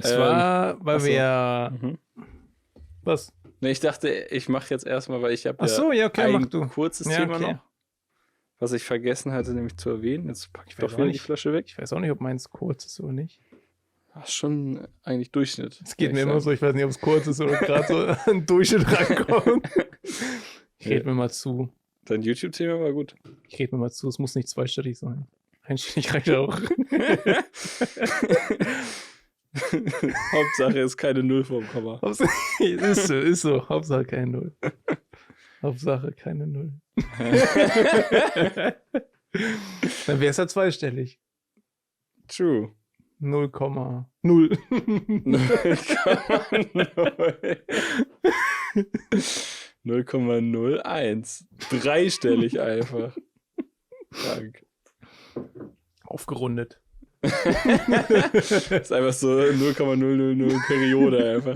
Und zwar, weil achso. wir ja... Was? Ne, ich dachte, ich mache jetzt erstmal, weil ich habe Ach so, ja, okay, mach ein du. kurzes Ja, Thema okay. noch, was ich vergessen hatte, nämlich zu erwähnen. Jetzt packe ich weiß doch auch wieder die nicht. Flasche weg. Ich weiß auch nicht, ob meins kurz ist oder nicht. Ach, schon eigentlich Durchschnitt. Es geht mir immer so, ich weiß nicht, ob es kurz ist oder gerade so ein Durchschnitt reinkommt. Ich rede mir mal zu. Dein YouTube-Thema war gut. Ich rede mir mal zu, es muss nicht zweistellig sein. Einstellig reicht auch. Hauptsache ist keine Null vorm Komma. Ist so. Hauptsache keine Null. Hauptsache keine Null. Dann wäre es ja zweistellig. True. 0,0. 0,01. Dreistellig einfach. Krank. Aufgerundet. Das ist einfach so 0,000 Periode einfach.